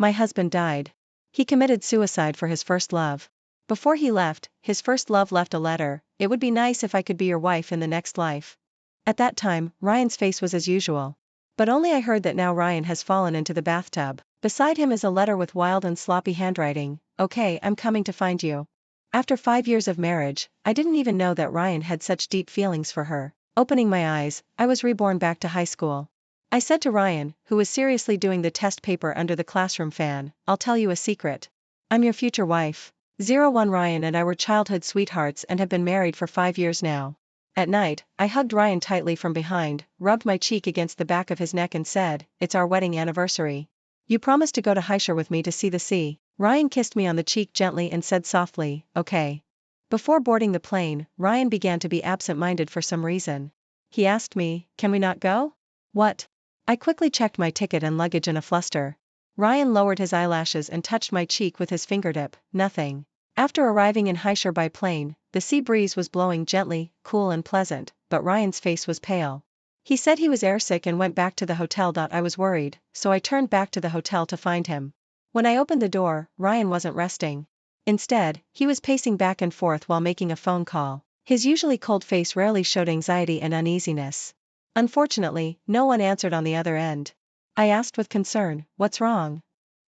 My husband died. He committed suicide for his first love. Before he left, his first love left a letter. It would be nice if I could be your wife in the next life. At that time, Ryan's face was as usual. But only I heard that now Ryan has fallen into the bathtub. Beside him is a letter with wild and sloppy handwriting. Okay, I'm coming to find you. After 5 years of marriage, I didn't even know that Ryan had such deep feelings for her. Opening my eyes, I was reborn back to high school. I said to Ryan, who was seriously doing the test paper under the classroom fan, I'll tell you a secret. I'm your future wife. 01 Ryan and I were childhood sweethearts and have been married for 5 years now. At night, I hugged Ryan tightly from behind, rubbed my cheek against the back of his neck and said, it's our wedding anniversary. You promised to go to Heischer with me to see the sea. Ryan kissed me on the cheek gently and said softly, okay. Before boarding the plane, Ryan began to be absent-minded for some reason. He asked me, can we not go? What? I quickly checked my ticket and luggage in a fluster. Ryan lowered his eyelashes and touched my cheek with his fingertip, nothing. After arriving in Heischer by plane, the sea breeze was blowing gently, cool and pleasant, but Ryan's face was pale. He said he was airsick and went back to the hotel. I was worried, so I turned back to the hotel to find him. When I opened the door, Ryan wasn't resting. Instead, he was pacing back and forth while making a phone call. His usually cold face rarely showed anxiety and uneasiness. Unfortunately, no one answered on the other end. I asked with concern, what's wrong?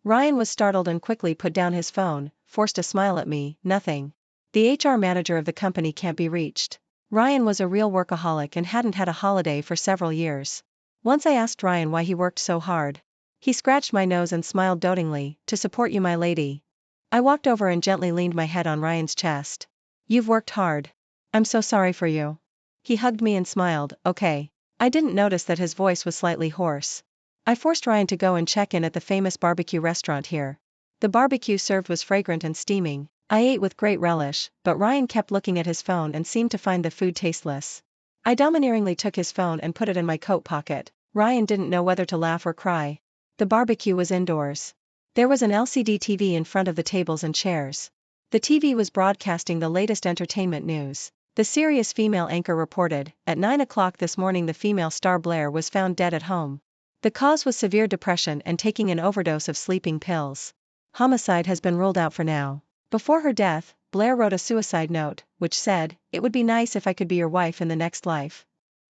Ryan was startled and quickly put down his phone, forced a smile at me, nothing. The HR manager of the company can't be reached. Ryan was a real workaholic and hadn't had a holiday for several years. Once I asked Ryan why he worked so hard. He scratched my nose and smiled dotingly, to support you, my lady. I walked over and gently leaned my head on Ryan's chest. You've worked hard. I'm so sorry for you. He hugged me and smiled, okay. I didn't notice that his voice was slightly hoarse. I forced Ryan to go and check in at the famous barbecue restaurant here. The barbecue served was fragrant and steaming. I ate with great relish, but Ryan kept looking at his phone and seemed to find the food tasteless. I domineeringly took his phone and put it in my coat pocket. Ryan didn't know whether to laugh or cry. The barbecue was indoors. There was an LCD TV in front of the tables and chairs. The TV was broadcasting the latest entertainment news. The serious female anchor reported, at 9 o'clock this morning the female star Blair was found dead at home. The cause was severe depression and taking an overdose of sleeping pills. Homicide has been ruled out for now. Before her death, Blair wrote a suicide note, which said, it would be nice if I could be your wife in the next life.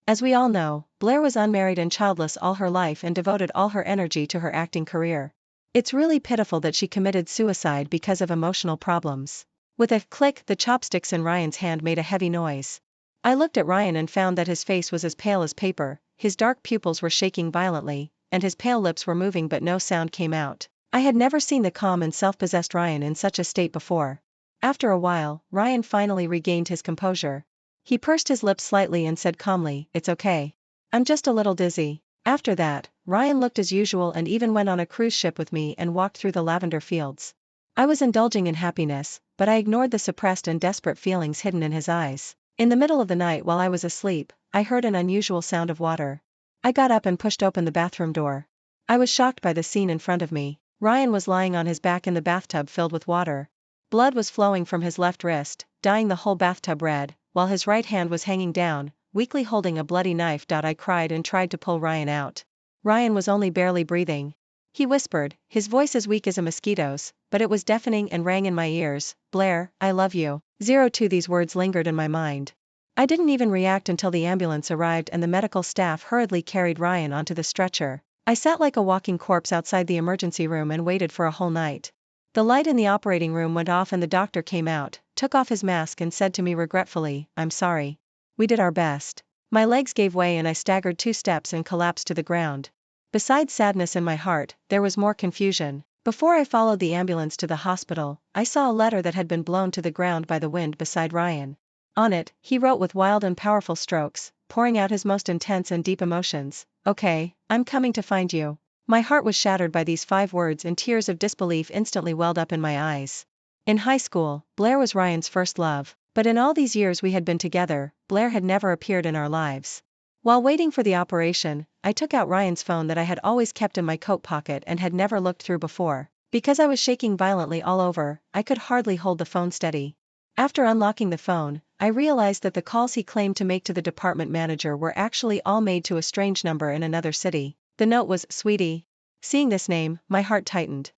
As we all know, Blair was unmarried and childless all her life and devoted all her energy to her acting career. It's really pitiful that she committed suicide because of emotional problems. With a click, the chopsticks in Ryan's hand made a heavy noise. I looked at Ryan and found that his face was as pale as paper, his dark pupils were shaking violently, and his pale lips were moving but no sound came out. I had never seen the calm and self-possessed Ryan in such a state before. After a while, Ryan finally regained his composure. He pursed his lips slightly and said calmly, it's okay. I'm just a little dizzy. After that, Ryan looked as usual and even went on a cruise ship with me and walked through the lavender fields. I was indulging in happiness, but I ignored the suppressed and desperate feelings hidden in his eyes. In the middle of the night while I was asleep, I heard an unusual sound of water. I got up and pushed open the bathroom door. I was shocked by the scene in front of me. Ryan was lying on his back in the bathtub filled with water. Blood was flowing from his left wrist, dyeing the whole bathtub red, while his right hand was hanging down, weakly holding a bloody knife. I cried and tried to pull Ryan out. Ryan was only barely breathing. He whispered, his voice as weak as a mosquito's, but it was deafening and rang in my ears, Blair, I love you. 02 These words lingered in my mind. I didn't even react until the ambulance arrived and the medical staff hurriedly carried Ryan onto the stretcher. I sat like a walking corpse outside the emergency room and waited for a whole night. The light in the operating room went off and the doctor came out, took off his mask and said to me regretfully, I'm sorry. We did our best. My legs gave way and I staggered 2 steps and collapsed to the ground. Besides sadness in my heart, there was more confusion. Before I followed the ambulance to the hospital, I saw a letter that had been blown to the ground by the wind beside Ryan. On it, he wrote with wild and powerful strokes, pouring out his most intense and deep emotions, okay, I'm coming to find you. My heart was shattered by these 5 words and tears of disbelief instantly welled up in my eyes. In high school, Blair was Ryan's first love, but in all these years we had been together, Blair had never appeared in our lives. While waiting for the operation, I took out Ryan's phone that I had always kept in my coat pocket and had never looked through before. Because I was shaking violently all over, I could hardly hold the phone steady. After unlocking the phone, I realized that the calls he claimed to make to the department manager were actually all made to a strange number in another city. The note was, Sweetie. Seeing this name, my heart tightened.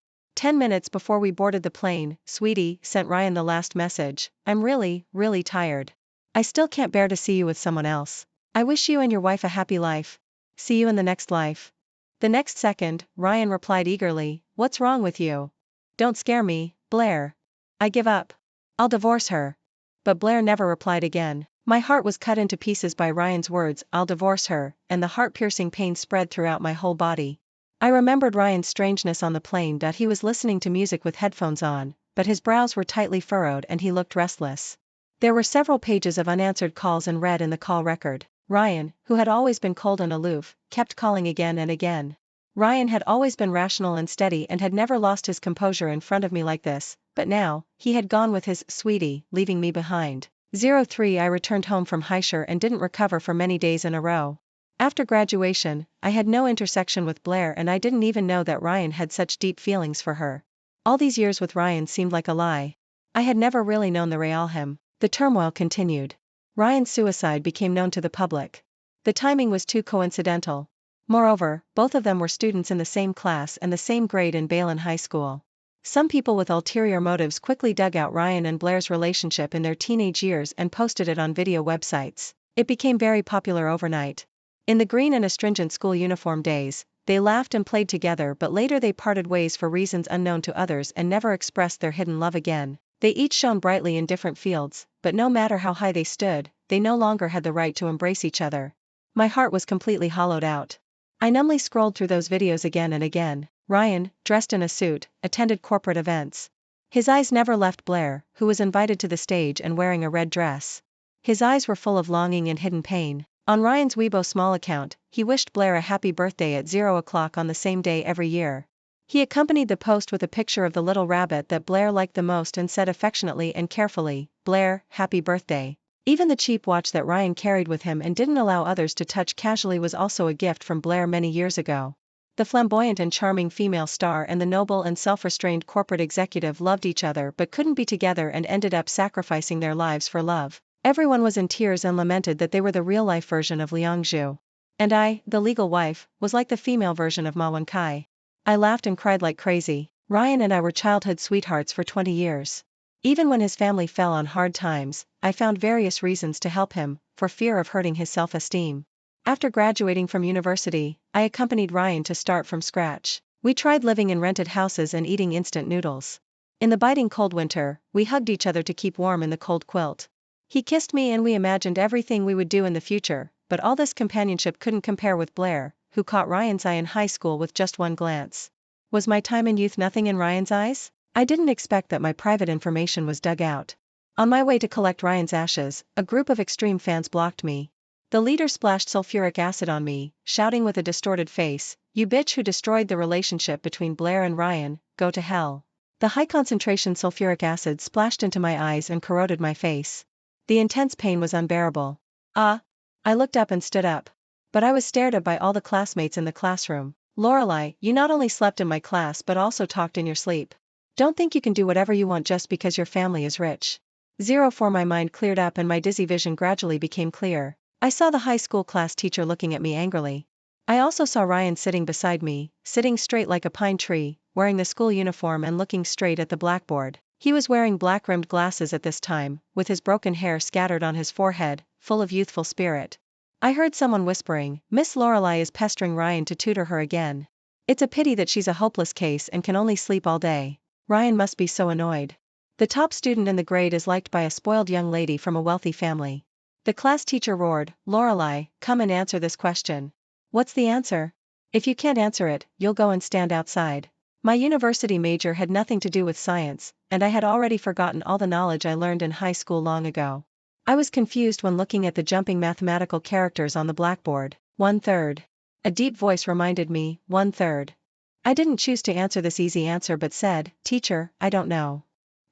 10 minutes before we boarded the plane, "Sweetie," sent Ryan the last message, "I'm really, really tired. I still can't bear to see you with someone else. I wish you and your wife a happy life. See you in the next life." The next second, Ryan replied eagerly, "What's wrong with you? Don't scare me, Blair. I give up. I'll divorce her." But Blair never replied again. My heart was cut into pieces by Ryan's words, "I'll divorce her," and the heart-piercing pain spread throughout my whole body. I remembered Ryan's strangeness on the plane, that he was listening to music with headphones on, but his brows were tightly furrowed and he looked restless. There were several pages of unanswered calls and read in the call record. Ryan, who had always been cold and aloof, kept calling again and again. Ryan had always been rational and steady and had never lost his composure in front of me like this, but now, he had gone with his "sweetie," leaving me behind. 03 I returned home from Heischer and didn't recover for many days in a row. After graduation, I had no intersection with Blair and I didn't even know that Ryan had such deep feelings for her. All these years with Ryan seemed like a lie. I had never really known the real him. The turmoil continued. Ryan's suicide became known to the public. The timing was too coincidental. Moreover, both of them were students in the same class and the same grade in Balin High School. Some people with ulterior motives quickly dug out Ryan and Blair's relationship in their teenage years and posted it on video websites. It became very popular overnight. In the green and astringent school uniform days, they laughed and played together, but later they parted ways for reasons unknown to others and never expressed their hidden love again. They each shone brightly in different fields, but no matter how high they stood, they no longer had the right to embrace each other. My heart was completely hollowed out. I numbly scrolled through those videos again and again. Ryan, dressed in a suit, attended corporate events. His eyes never left Blair, who was invited to the stage and wearing a red dress. His eyes were full of longing and hidden pain. On Ryan's Weibo small account, he wished Blair a happy birthday at 0 o'clock on the same day every year. He accompanied the post with a picture of the little rabbit that Blair liked the most and said affectionately and carefully, "Blair, happy birthday." Even the cheap watch that Ryan carried with him and didn't allow others to touch casually was also a gift from Blair many years ago. The flamboyant and charming female star and the noble and self-restrained corporate executive loved each other but couldn't be together and ended up sacrificing their lives for love. Everyone was in tears and lamented that they were the real-life version of Liang Zhu. And I, the legal wife, was like the female version of Ma Wenkai. I laughed and cried like crazy. Ryan and I were childhood sweethearts for 20 years. Even when his family fell on hard times, I found various reasons to help him, for fear of hurting his self-esteem. After graduating from university, I accompanied Ryan to start from scratch. We tried living in rented houses and eating instant noodles. In the biting cold winter, we hugged each other to keep warm in the cold quilt. He kissed me and we imagined everything we would do in the future, but all this companionship couldn't compare with Blair, who caught Ryan's eye in high school with just one glance. Was my time and youth nothing in Ryan's eyes? I didn't expect that my private information was dug out. On my way to collect Ryan's ashes, a group of extreme fans blocked me. The leader splashed sulfuric acid on me, shouting with a distorted face, "You bitch who destroyed the relationship between Blair and Ryan, go to hell." The high-concentration sulfuric acid splashed into my eyes and corroded my face. The intense pain was unbearable. I looked up and stood up. But I was stared at by all the classmates in the classroom. "Lorelei, you not only slept in my class but also talked in your sleep. Don't think you can do whatever you want just because your family is rich." 04 My mind cleared up and my dizzy vision gradually became clear. I saw the high school class teacher looking at me angrily. I also saw Ryan sitting beside me, sitting straight like a pine tree, wearing the school uniform and looking straight at the blackboard. He was wearing black-rimmed glasses at this time, with his broken hair scattered on his forehead, full of youthful spirit. I heard someone whispering, "Miss Lorelei is pestering Ryan to tutor her again. It's a pity that she's a hopeless case and can only sleep all day. Ryan must be so annoyed. The top student in the grade is liked by a spoiled young lady from a wealthy family." The class teacher roared, "Lorelei, come and answer this question." "What's the answer?" "If you can't answer it, you'll go and stand outside." My university major had nothing to do with science, and I had already forgotten all the knowledge I learned in high school long ago. I was confused when looking at the jumping mathematical characters on the blackboard. 1/3. A deep voice reminded me, 1/3. I didn't choose to answer this easy answer but said, "Teacher, I don't know."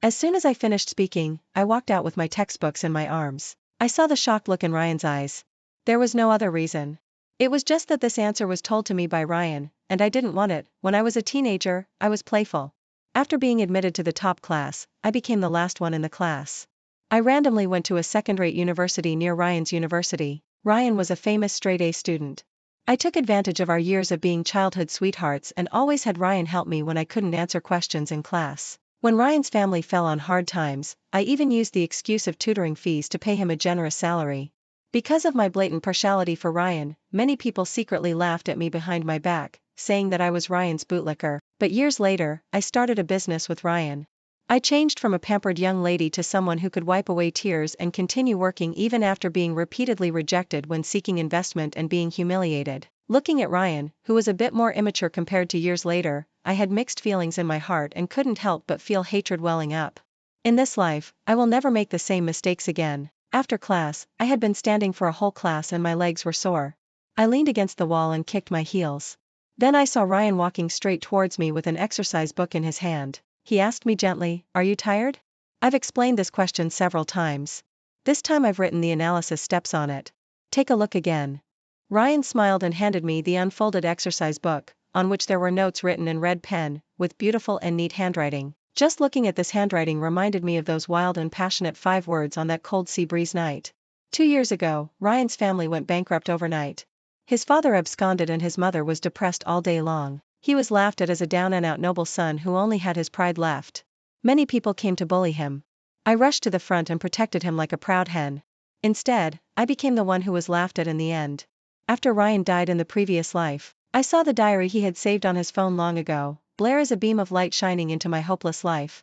As soon as I finished speaking, I walked out with my textbooks in my arms. I saw the shocked look in Ryan's eyes. There was no other reason. It was just that this answer was told to me by Ryan, and I didn't want it. When I was a teenager, I was playful. After being admitted to the top class, I became the last one in the class. I randomly went to a second-rate university near Ryan's university. Ryan was a famous straight-A student. I took advantage of our years of being childhood sweethearts and always had Ryan help me when I couldn't answer questions in class. When Ryan's family fell on hard times, I even used the excuse of tutoring fees to pay him a generous salary. Because of my blatant partiality for Ryan, many people secretly laughed at me behind my back, saying that I was Ryan's bootlicker. But years later, I started a business with Ryan. I changed from a pampered young lady to someone who could wipe away tears and continue working even after being repeatedly rejected when seeking investment and being humiliated. Looking at Ryan, who was a bit more immature compared to years later, I had mixed feelings in my heart and couldn't help but feel hatred welling up. In this life, I will never make the same mistakes again. After class, I had been standing for a whole class and my legs were sore. I leaned against the wall and kicked my heels. Then I saw Ryan walking straight towards me with an exercise book in his hand. He asked me gently, "Are you tired?" I've explained this question several times. This time I've written the analysis steps on it. Take a look again. Ryan smiled and handed me the unfolded exercise book, on which there were notes written in red pen, with beautiful and neat handwriting. Just looking at this handwriting reminded me of those wild and passionate 5 words on that cold sea breeze night. 2 years ago, Ryan's family went bankrupt overnight. His father absconded and his mother was depressed all day long. He was laughed at as a down-and-out noble son who only had his pride left. Many people came to bully him. I rushed to the front and protected him like a proud hen. Instead, I became the one who was laughed at in the end. After Ryan died in the previous life, I saw the diary he had saved on his phone long ago. Blair is a beam of light shining into my hopeless life.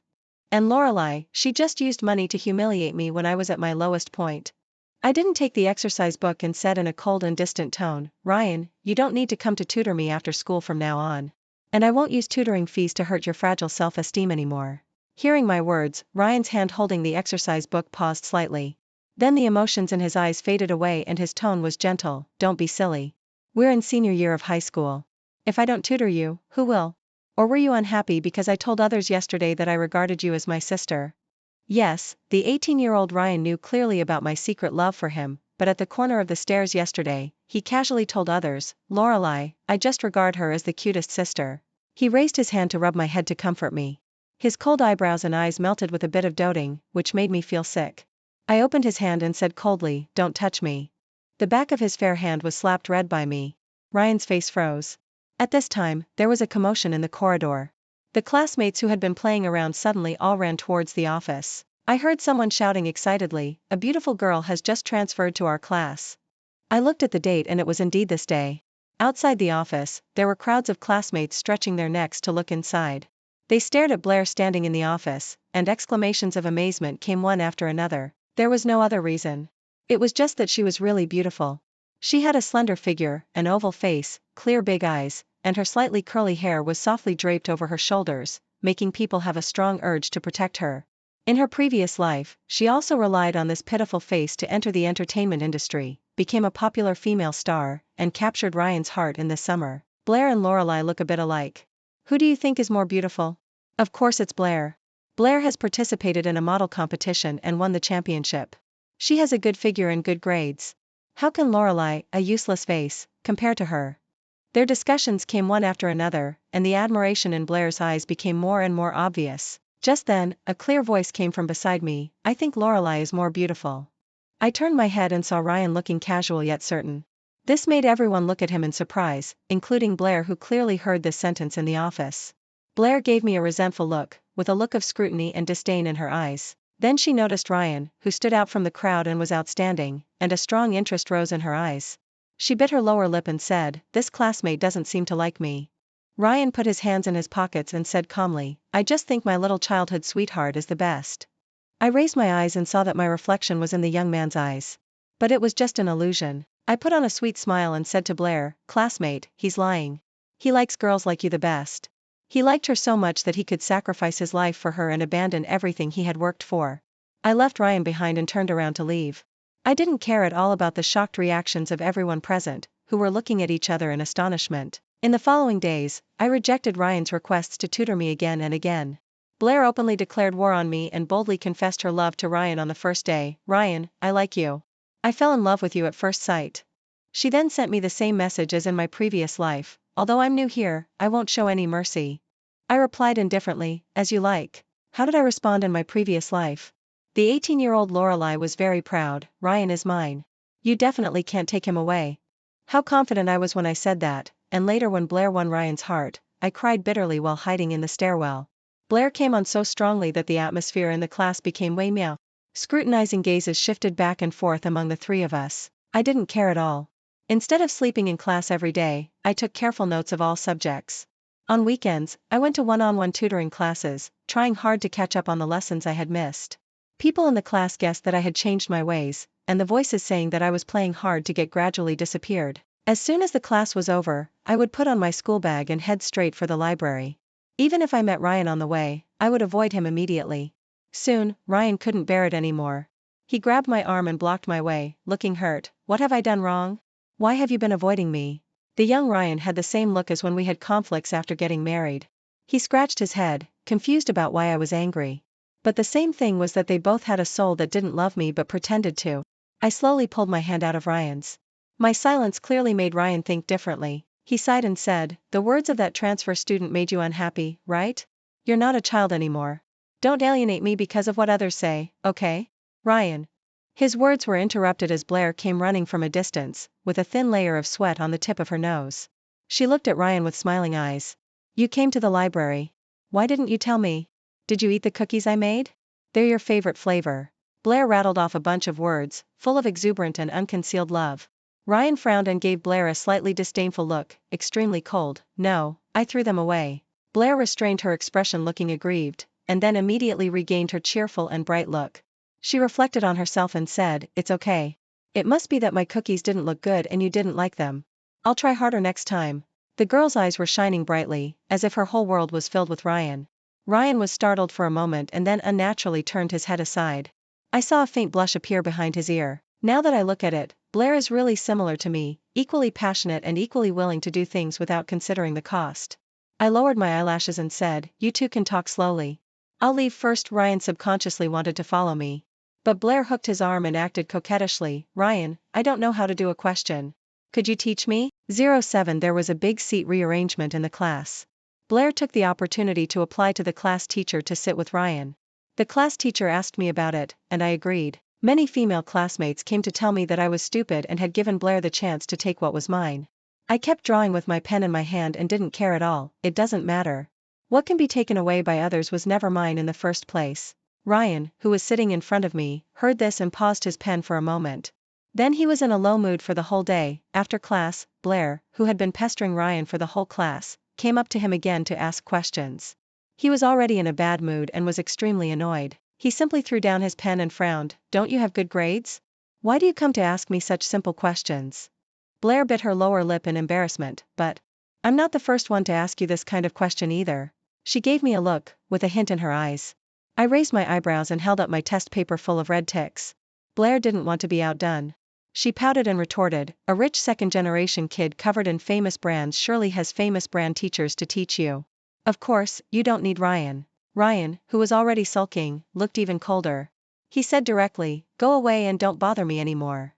And Lorelei, she just used money to humiliate me when I was at my lowest point. I didn't take the exercise book and said in a cold and distant tone, "Ryan, you don't need to come to tutor me after school from now on. And I won't use tutoring fees to hurt your fragile self-esteem anymore." Hearing my words, Ryan's hand holding the exercise book paused slightly. Then the emotions in his eyes faded away and his tone was gentle, "Don't be silly. We're in senior year of high school. If I don't tutor you, who will? Or were you unhappy because I told others yesterday that I regarded you as my sister?" Yes, the 18-year-old Ryan knew clearly about my secret love for him, but at the corner of the stairs yesterday, he casually told others, "Lorelei, I just regard her as the cutest sister." He raised his hand to rub my head to comfort me. His cold eyebrows and eyes melted with a bit of doting, which made me feel sick. I opened his hand and said coldly, "Don't touch me." The back of his fair hand was slapped red by me. Ryan's face froze. At this time, there was a commotion in the corridor. The classmates who had been playing around suddenly all ran towards the office. I heard someone shouting excitedly, "A beautiful girl has just transferred to our class." I looked at the date and it was indeed this day. Outside the office, there were crowds of classmates stretching their necks to look inside. They stared at Blair standing in the office, and exclamations of amazement came one after another. There was no other reason. It was just that she was really beautiful. She had a slender figure, an oval face, clear big eyes, and her slightly curly hair was softly draped over her shoulders, making people have a strong urge to protect her. In her previous life, she also relied on this pitiful face to enter the entertainment industry, became a popular female star, and captured Ryan's heart in this summer. Blair and Lorelei look a bit alike. Who do you think is more beautiful? Of course it's Blair. Blair has participated in a model competition and won the championship. She has a good figure and good grades. How can Lorelei, a useless face, compare to her? Their discussions came one after another, and the admiration in Blair's eyes became more and more obvious. Just then, a clear voice came from beside me, "I think Lorelei is more beautiful." I turned my head and saw Ryan looking casual yet certain. This made everyone look at him in surprise, including Blair, who clearly heard this sentence in the office. Blair gave me a resentful look, with a look of scrutiny and disdain in her eyes. Then she noticed Ryan, who stood out from the crowd and was outstanding, and a strong interest rose in her eyes. She bit her lower lip and said, "This classmate doesn't seem to like me." Ryan put his hands in his pockets and said calmly, "I just think my little childhood sweetheart is the best." I raised my eyes and saw that my reflection was in the young man's eyes. But it was just an illusion. I put on a sweet smile and said to Blair, "Classmate, he's lying. He likes girls like you the best. He liked her so much that he could sacrifice his life for her and abandon everything he had worked for." I left Ryan behind and turned around to leave. I didn't care at all about the shocked reactions of everyone present, who were looking at each other in astonishment. In the following days, I rejected Ryan's requests to tutor me again and again. Blair openly declared war on me and boldly confessed her love to Ryan on the first day. "Ryan, I like you. I fell in love with you at first sight." She then sent me the same message as in my previous life, "Although I'm new here, I won't show any mercy." I replied indifferently, "As you like." How did I respond in my previous life? The 18-year-old Lorelei was very proud, "Ryan is mine. You definitely can't take him away." How confident I was when I said that, and later when Blair won Ryan's heart, I cried bitterly while hiding in the stairwell. Blair came on so strongly that the atmosphere in the class became way meow. Scrutinizing gazes shifted back and forth among the three of us. I didn't care at all. Instead of sleeping in class every day, I took careful notes of all subjects. On weekends, I went to one-on-one tutoring classes, trying hard to catch up on the lessons I had missed. People in the class guessed that I had changed my ways, and the voices saying that I was playing hard to get gradually disappeared. As soon as the class was over, I would put on my school bag and head straight for the library. Even if I met Ryan on the way, I would avoid him immediately. Soon, Ryan couldn't bear it anymore. He grabbed my arm and blocked my way, looking hurt. What have I done wrong? Why have you been avoiding me? The young Ryan had the same look as when we had conflicts after getting married. He scratched his head, confused about why I was angry. But the same thing was that they both had a soul that didn't love me but pretended to. I slowly pulled my hand out of Ryan's. My silence clearly made Ryan think differently. He sighed and said, "The words of that transfer student made you unhappy, right? You're not a child anymore. Don't alienate me because of what others say, okay? Ryan." His words were interrupted as Blair came running from a distance, with a thin layer of sweat on the tip of her nose. She looked at Ryan with smiling eyes. "You came to the library. Why didn't you tell me? Did you eat the cookies I made? They're your favorite flavor." Blair rattled off a bunch of words, full of exuberant and unconcealed love. Ryan frowned and gave Blair a slightly disdainful look, extremely cold. "No, I threw them away." Blair restrained her expression, looking aggrieved, and then immediately regained her cheerful and bright look. She reflected on herself and said, "It's okay. It must be that my cookies didn't look good and you didn't like them. I'll try harder next time." The girl's eyes were shining brightly, as if her whole world was filled with Ryan. Ryan was startled for a moment and then unnaturally turned his head aside. I saw a faint blush appear behind his ear. Now that I look at it, Blair is really similar to me, equally passionate and equally willing to do things without considering the cost. I lowered my eyelashes and said, "You two can talk slowly. I'll leave first." Ryan subconsciously wanted to follow me. But Blair hooked his arm and acted coquettishly. "Ryan, I don't know how to do a question. Could you teach me?" 07 There was a big seat rearrangement in the class. Blair took the opportunity to apply to the class teacher to sit with Ryan. The class teacher asked me about it, and I agreed. Many female classmates came to tell me that I was stupid and had given Blair the chance to take what was mine. I kept drawing with my pen in my hand and didn't care at all. It doesn't matter. What can be taken away by others was never mine in the first place. Ryan, who was sitting in front of me, heard this and paused his pen for a moment. Then he was in a low mood for the whole day. After class, Blair, who had been pestering Ryan for the whole class, came up to him again to ask questions. He was already in a bad mood and was extremely annoyed. He simply threw down his pen and frowned. "Don't you have good grades? Why do you come to ask me such simple questions?" Blair bit her lower lip in embarrassment. "But I'm not the first one to ask you this kind of question either." She gave me a look, with a hint in her eyes. I raised my eyebrows and held up my test paper full of red ticks. Blair didn't want to be outdone. She pouted and retorted, "A rich second-generation kid covered in famous brands surely has famous brand teachers to teach you. Of course, you don't need Ryan." Ryan, who was already sulking, looked even colder. He said directly, "Go away and don't bother me anymore."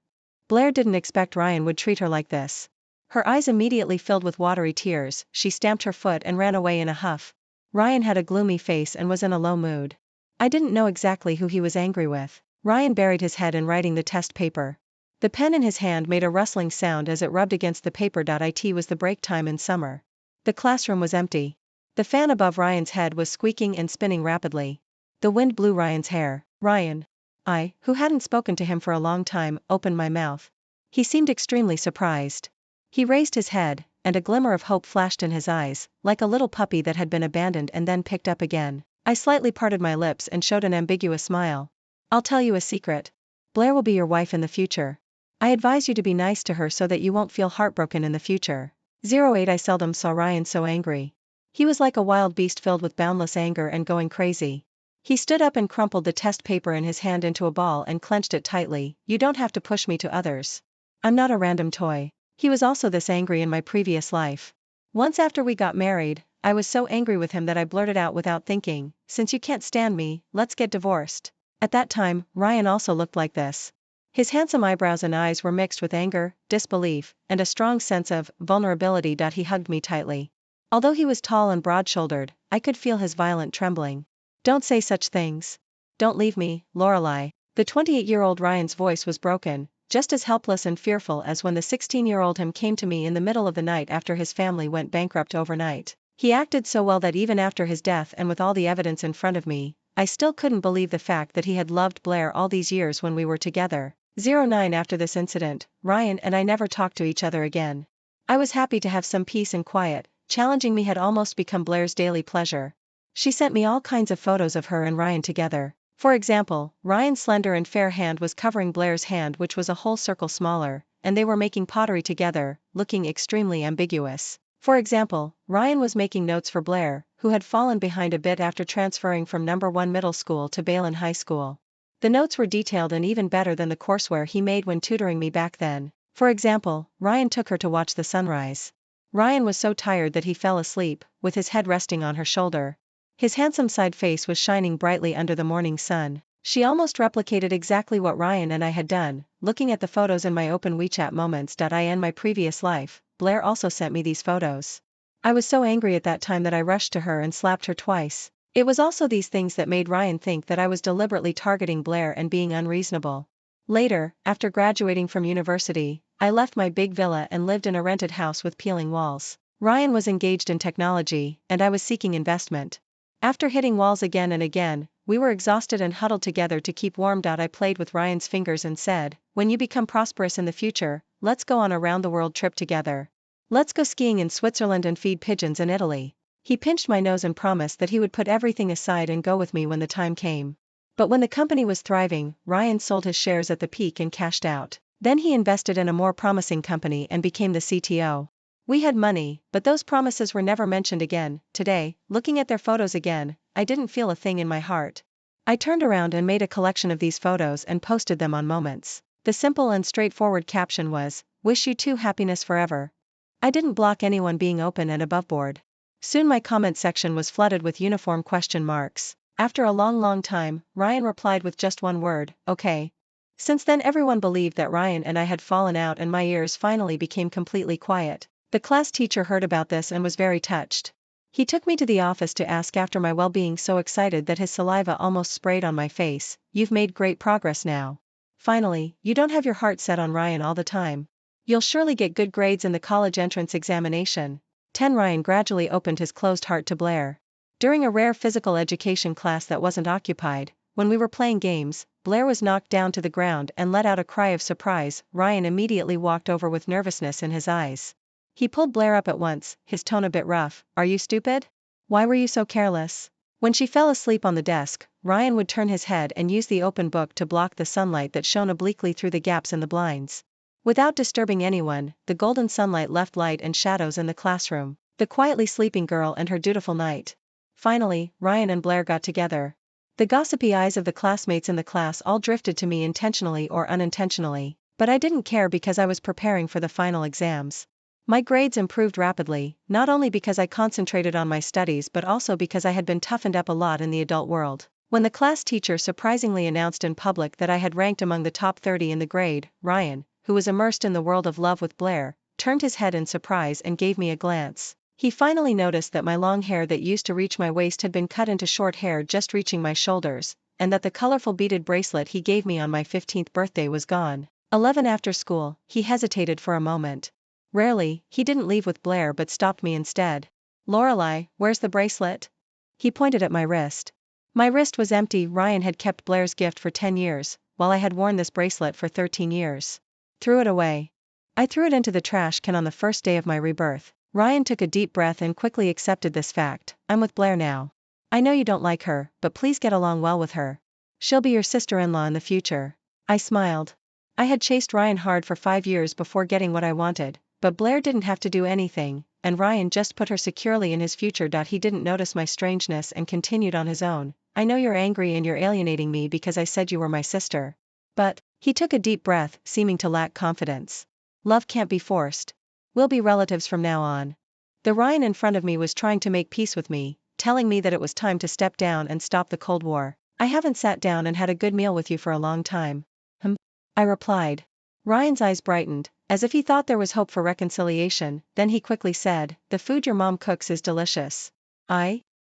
Blair didn't expect Ryan would treat her like this. Her eyes immediately filled with watery tears. She stamped her foot and ran away in a huff. Ryan had a gloomy face and was in a low mood. I didn't know exactly who he was angry with. Ryan buried his head in writing the test paper. The pen in his hand made a rustling sound as it rubbed against the paper. It was the break time in summer. The classroom was empty. The fan above Ryan's head was squeaking and spinning rapidly. The wind blew Ryan's hair. "Ryan." I, who hadn't spoken to him for a long time, opened my mouth. He seemed extremely surprised. He raised his head, and a glimmer of hope flashed in his eyes, like a little puppy that had been abandoned and then picked up again. I slightly parted my lips and showed an ambiguous smile. "I'll tell you a secret. Blair will be your wife in the future. I advise you to be nice to her so that you won't feel heartbroken in the future." 08 I seldom saw Ryan so angry. He was like a wild beast filled with boundless anger and going crazy. He stood up and crumpled the test paper in his hand into a ball and clenched it tightly. "You don't have to push me to others. I'm not a random toy." He was also this angry in my previous life. Once after we got married, I was so angry with him that I blurted out without thinking, "Since you can't stand me, let's get divorced." At that time, Ryan also looked like this. His handsome eyebrows and eyes were mixed with anger, disbelief, and a strong sense of vulnerability. He hugged me tightly. Although he was tall and broad-shouldered, I could feel his violent trembling. "Don't say such things. Don't leave me, Lorelei." The 28-year-old Ryan's voice was broken, just as helpless and fearful as when the 16-year-old him came to me in the middle of the night after his family went bankrupt overnight. He acted so well that even after his death and with all the evidence in front of me, I still couldn't believe the fact that he had loved Blair all these years when we were together. 09 After this incident, Ryan and I never talked to each other again. I was happy to have some peace and quiet. Challenging me had almost become Blair's daily pleasure. She sent me all kinds of photos of her and Ryan together. For example, Ryan's slender and fair hand was covering Blair's hand, which was a whole circle smaller, and they were making pottery together, looking extremely ambiguous. For example, Ryan was making notes for Blair, who had fallen behind a bit after transferring from No. 1 middle school to Balin High School. The notes were detailed and even better than the courseware he made when tutoring me back then. For example, Ryan took her to watch the sunrise. Ryan was so tired that he fell asleep, with his head resting on her shoulder. His handsome side face was shining brightly under the morning sun. She almost replicated exactly what Ryan and I had done. Looking at the photos in my open WeChat moments.in my previous life, Blair also sent me these photos. I was so angry at that time that I rushed to her and slapped her twice. It was also these things that made Ryan think that I was deliberately targeting Blair and being unreasonable. Later, after graduating from university, I left my big villa and lived in a rented house with peeling walls. Ryan was engaged in technology, and I was seeking investment. After hitting walls again and again, we were exhausted and huddled together to keep warm. I played with Ryan's fingers and said, "When you become prosperous in the future, let's go on a round-the-world trip together. Let's go skiing in Switzerland and feed pigeons in Italy." He pinched my nose and promised that he would put everything aside and go with me when the time came. But when the company was thriving, Ryan sold his shares at the peak and cashed out. Then he invested in a more promising company and became the CTO. We had money, but those promises were never mentioned again. Today, looking at their photos again, I didn't feel a thing in my heart. I turned around and made a collection of these photos and posted them on Moments. The simple and straightforward caption was, "Wish you two happiness forever." I didn't block anyone being open and aboveboard. Soon my comment section was flooded with uniform question marks. After a long time, Ryan replied with just one word, "Okay." Since then everyone believed that Ryan and I had fallen out and my ears finally became completely quiet. The class teacher heard about this and was very touched. He took me to the office to ask after my well-being, so excited that his saliva almost sprayed on my face. "You've made great progress now. Finally, you don't have your heart set on Ryan all the time. You'll surely get good grades in the college entrance examination." 10 Ryan gradually opened his closed heart to Blair. During a rare physical education class that wasn't occupied, when we were playing games, Blair was knocked down to the ground and let out a cry of surprise. Ryan immediately walked over with nervousness in his eyes. He pulled Blair up at once, his tone a bit rough. "Are you stupid? Why were you so careless?" When she fell asleep on the desk, Ryan would turn his head and use the open book to block the sunlight that shone obliquely through the gaps in the blinds. Without disturbing anyone, the golden sunlight left light and shadows in the classroom, the quietly sleeping girl and her dutiful knight. Finally, Ryan and Blair got together. The gossipy eyes of the classmates in the class all drifted to me intentionally or unintentionally, but I didn't care because I was preparing for the final exams. My grades improved rapidly, not only because I concentrated on my studies but also because I had been toughened up a lot in the adult world. When the class teacher surprisingly announced in public that I had ranked among the top 30 in the grade, Ryan, who was immersed in the world of love with Blair, turned his head in surprise and gave me a glance. He finally noticed that my long hair that used to reach my waist had been cut into short hair just reaching my shoulders, and that the colorful beaded bracelet he gave me on my 15th birthday was gone. 11 After school, he hesitated for a moment. Rarely, he didn't leave with Blair but stopped me instead. "Lorelei, where's the bracelet?" He pointed at my wrist. My wrist was empty. Ryan had kept Blair's gift for 10 years, while I had worn this bracelet for 13 years. Threw it away. I threw it into the trash can on the first day of my rebirth. Ryan took a deep breath and quickly accepted this fact. "I'm with Blair now. I know you don't like her, but please get along well with her. She'll be your sister-in-law in the future." I smiled. I had chased Ryan hard for 5 years before getting what I wanted, but Blair didn't have to do anything, and Ryan just put her securely in his future. He didn't notice my strangeness and continued on his own. "I know you're angry and you're alienating me because I said you were my sister. But," he took a deep breath, seeming to lack confidence. "Love can't be forced. We'll be relatives from now on." The Ryan in front of me was trying to make peace with me, telling me that it was time to step down and stop the Cold War. "I haven't sat down and had a good meal with you for a long time." I replied. Ryan's eyes brightened, as if he thought there was hope for reconciliation. Then he quickly said, "The food your mom cooks is delicious."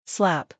Slap.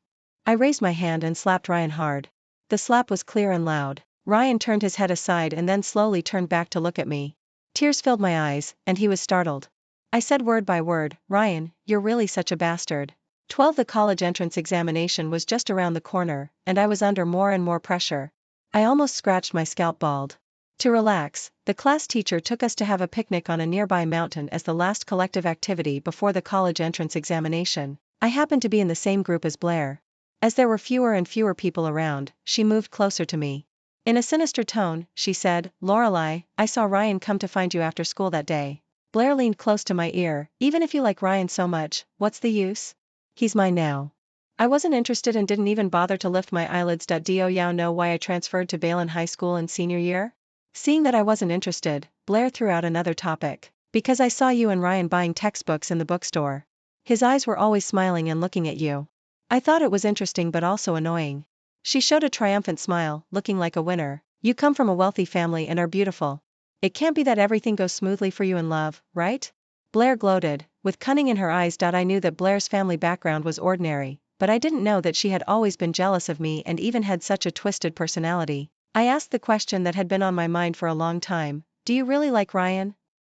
I raised my hand and slapped Ryan hard. The slap was clear and loud. Ryan turned his head aside and then slowly turned back to look at me. Tears filled my eyes, and he was startled. I said word by word, "Ryan, you're really such a bastard." 12. The college entrance examination was just around the corner, and I was under more and more pressure. I almost scratched my scalp bald. To relax, the class teacher took us to have a picnic on a nearby mountain as the last collective activity before the college entrance examination. I happened to be in the same group as Blair. As there were fewer and fewer people around, she moved closer to me. In a sinister tone, she said, "Lorelai, I saw Ryan come to find you after school that day." Blair leaned close to my ear. "Even if you like Ryan so much, what's the use? He's mine now." I wasn't interested and didn't even bother to lift my eyelids. Do you know why I transferred to Balin High School in senior year? Seeing that I wasn't interested, Blair threw out another topic. "Because I saw you and Ryan buying textbooks in the bookstore. His eyes were always smiling and looking at you." I thought it was interesting but also annoying. She showed a triumphant smile, looking like a winner. "You come from a wealthy family and are beautiful. It can't be that everything goes smoothly for you in love, right?" Blair gloated, with cunning in her eyes. I knew that Blair's family background was ordinary, but I didn't know that she had always been jealous of me and even had such a twisted personality. I asked the question that had been on my mind for a long time, "Do you really like Ryan?"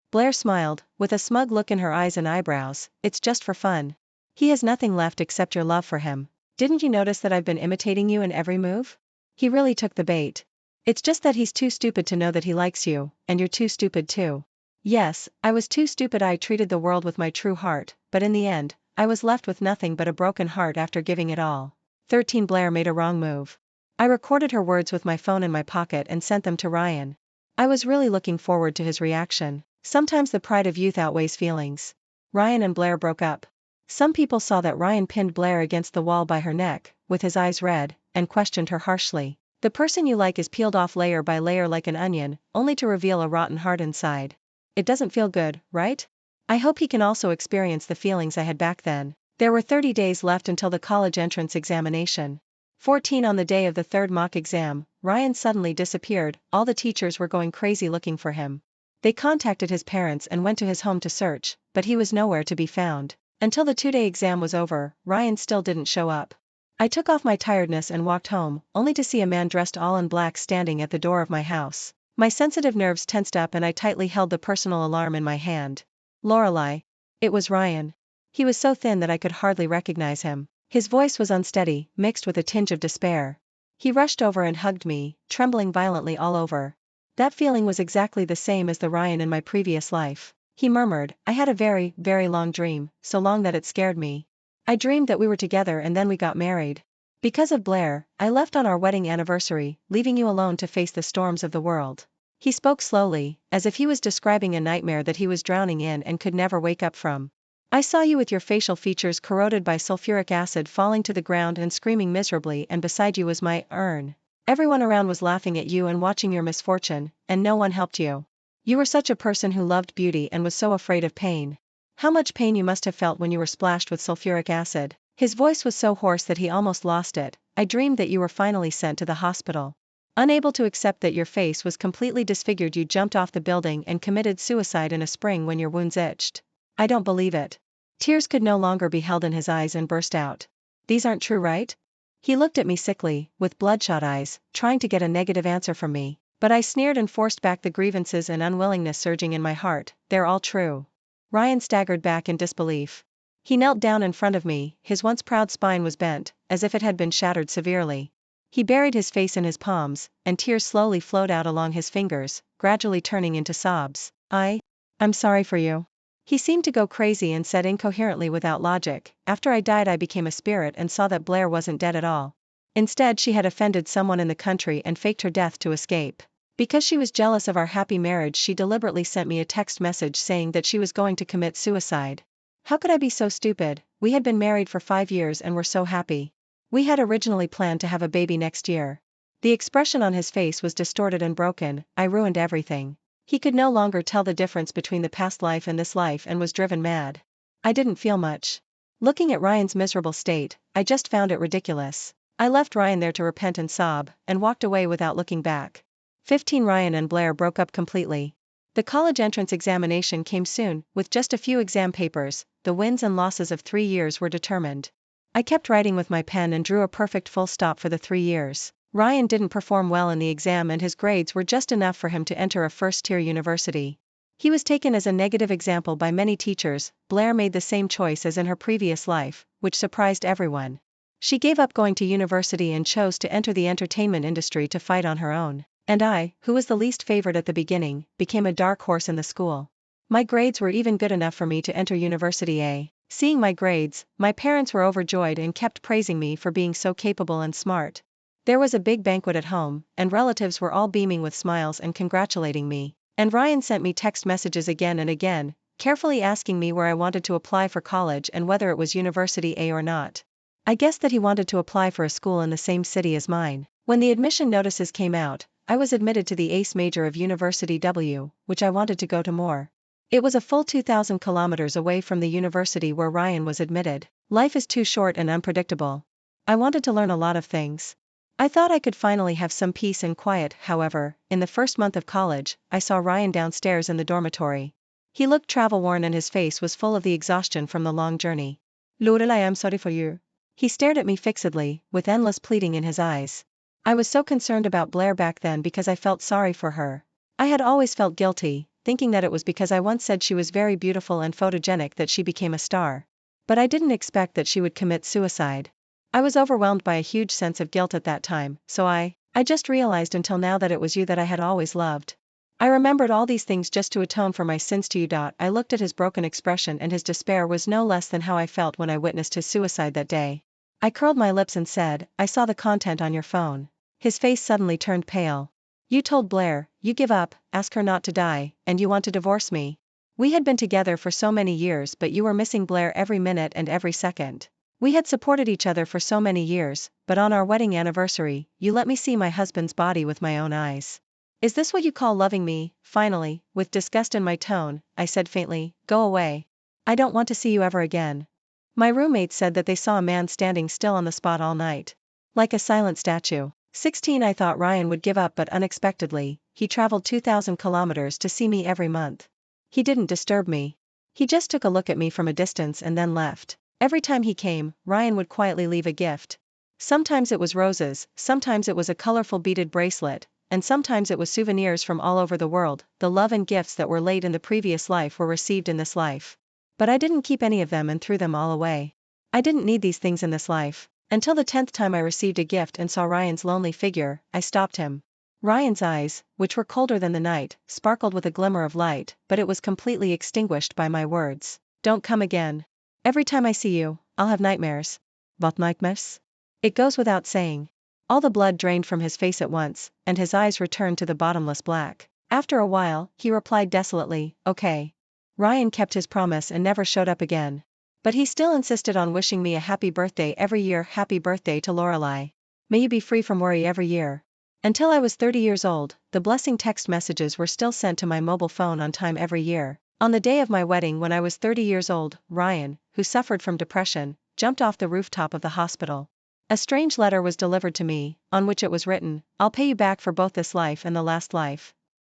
Blair smiled, with a smug look in her eyes and eyebrows. "It's just for fun. He has nothing left except your love for him. Didn't you notice that I've been imitating you in every move? He really took the bait. It's just that he's too stupid to know that he likes you, and you're too stupid too." Yes, I was too stupid. I treated the world with my true heart, but in the end, I was left with nothing but a broken heart after giving it all. 13. Blair made a wrong move. I recorded her words with my phone in my pocket and sent them to Ryan. I was really looking forward to his reaction. Sometimes the pride of youth outweighs feelings. Ryan and Blair broke up. Some people saw that Ryan pinned Blair against the wall by her neck, with his eyes red, and questioned her harshly. "The person you like is peeled off layer by layer like an onion, only to reveal a rotten heart inside. It doesn't feel good, right? I hope he can also experience the feelings I had back then." There were 30 days left until the college entrance examination. 14. On the day of the third mock exam, Ryan suddenly disappeared. All the teachers were going crazy looking for him. They contacted his parents and went to his home to search, but he was nowhere to be found. Until the 2-day exam was over, Ryan still didn't show up. I took off my tiredness and walked home, only to see a man dressed all in black standing at the door of my house. My sensitive nerves tensed up and I tightly held the personal alarm in my hand. "Lorelai." It was Ryan. He was so thin that I could hardly recognize him. His voice was unsteady, mixed with a tinge of despair. He rushed over and hugged me, trembling violently all over. That feeling was exactly the same as the Ryan in my previous life. He murmured, "I had a very, very long dream, so long that it scared me. I dreamed that we were together and then we got married. Because of Blair, I left on our wedding anniversary, leaving you alone to face the storms of the world." He spoke slowly, as if he was describing a nightmare that he was drowning in and could never wake up from. "I saw you with your facial features corroded by sulfuric acid falling to the ground and screaming miserably, and beside you was my urn. Everyone around was laughing at you and watching your misfortune, and no one helped you. You were such a person who loved beauty and was so afraid of pain. How much pain you must have felt when you were splashed with sulfuric acid." His voice was so hoarse that he almost lost it. "I dreamed that you were finally sent to the hospital. Unable to accept that your face was completely disfigured, you jumped off the building and committed suicide in a spring when your wounds itched. I don't believe it." Tears could no longer be held in his eyes and burst out. "These aren't true, right?" He looked at me sickly, with bloodshot eyes, trying to get a negative answer from me. But I sneered and forced back the grievances and unwillingness surging in my heart. "They're all true." Ryan staggered back in disbelief. He knelt down in front of me, his once proud spine was bent, as if it had been shattered severely. He buried his face in his palms, and tears slowly flowed out along his fingers, gradually turning into sobs. I'm sorry for you." He seemed to go crazy and said incoherently without logic, "After I died I became a spirit and saw that Blair wasn't dead at all. Instead she had offended someone in the country and faked her death to escape. Because she was jealous of our happy marriage she deliberately sent me a text message saying that she was going to commit suicide. How could I be so stupid? We had been married for 5 years and were so happy. We had originally planned to have a baby next year." The expression on his face was distorted and broken. "I ruined everything." He could no longer tell the difference between the past life and this life and was driven mad. I didn't feel much. Looking at Ryan's miserable state, I just found it ridiculous. I left Ryan there to repent and sob, and walked away without looking back. 15. Ryan and Blair broke up completely. The college entrance examination came soon, with just a few exam papers. The wins and losses of 3 years were determined. I kept writing with my pen and drew a perfect full stop for the 3 years. Ryan didn't perform well in the exam and his grades were just enough for him to enter a first-tier university. He was taken as a negative example by many teachers. Blair made the same choice as in her previous life, which surprised everyone. She gave up going to university and chose to enter the entertainment industry to fight on her own. And I, who was the least favored at the beginning, became a dark horse in the school. My grades were even good enough for me to enter University A. Seeing my grades, my parents were overjoyed and kept praising me for being so capable and smart. There was a big banquet at home, and relatives were all beaming with smiles and congratulating me. And Ryan sent me text messages again and again, carefully asking me where I wanted to apply for college and whether it was University A or not. I guessed that he wanted to apply for a school in the same city as mine. When the admission notices came out, I was admitted to the ACE major of University W, which I wanted to go to more. It was a full 2,000 kilometers away from the university where Ryan was admitted. Life is too short and unpredictable. I wanted to learn a lot of things. I thought I could finally have some peace and quiet. However, in the first month of college, I saw Ryan downstairs in the dormitory. He looked travel-worn and his face was full of the exhaustion from the long journey. Laurel, I am sorry for you. He stared at me fixedly, with endless pleading in his eyes. I was so concerned about Blair back then because I felt sorry for her. I had always felt guilty, thinking that it was because I once said she was very beautiful and photogenic that she became a star. But I didn't expect that she would commit suicide. I was overwhelmed by a huge sense of guilt at that time, so I just realized until now that it was you that I had always loved. I remembered all these things just to atone for my sins to you. I looked at his broken expression and his despair was no less than how I felt when I witnessed his suicide that day. I curled my lips and said, I saw the content on your phone. His face suddenly turned pale. You told Blair, you give up, ask her not to die, and you want to divorce me. We had been together for so many years but you were missing Blair every minute and every second. We had supported each other for so many years, but on our wedding anniversary, you let me see my husband's body with my own eyes. Is this what you call loving me? Finally, with disgust in my tone, I said faintly, go away. I don't want to see you ever again. My roommate said that they saw a man standing still on the spot all night. Like a silent statue. 16 I thought Ryan would give up but unexpectedly, he traveled 2,000 kilometers to see me every month. He didn't disturb me. He just took a look at me from a distance and then left. Every time he came, Ryan would quietly leave a gift. Sometimes it was roses, sometimes it was a colorful beaded bracelet, and sometimes it was souvenirs from all over the world. The love and gifts that were laid in the previous life were received in this life. But I didn't keep any of them and threw them all away. I didn't need these things in this life. Until the 10th time I received a gift and saw Ryan's lonely figure, I stopped him. Ryan's eyes, which were colder than the night, sparkled with a glimmer of light, but it was completely extinguished by my words. Don't come again. Every time I see you, I'll have nightmares. What nightmares? It goes without saying. All the blood drained from his face at once, and his eyes returned to the bottomless black. After a while, he replied desolately, okay. Ryan kept his promise and never showed up again. But he still insisted on wishing me a happy birthday every year. Happy birthday to Lorelei. May you be free from worry every year. Until I was 30 years old, the blessing text messages were still sent to my mobile phone on time every year. On the day of my wedding when I was 30 years old, Ryan, who suffered from depression, jumped off the rooftop of the hospital. A strange letter was delivered to me, on which it was written, I'll pay you back for both this life and the last life.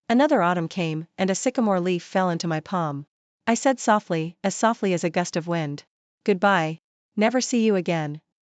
Another autumn came, and a sycamore leaf fell into my palm. I said softly as a gust of wind. Goodbye. Never see you again.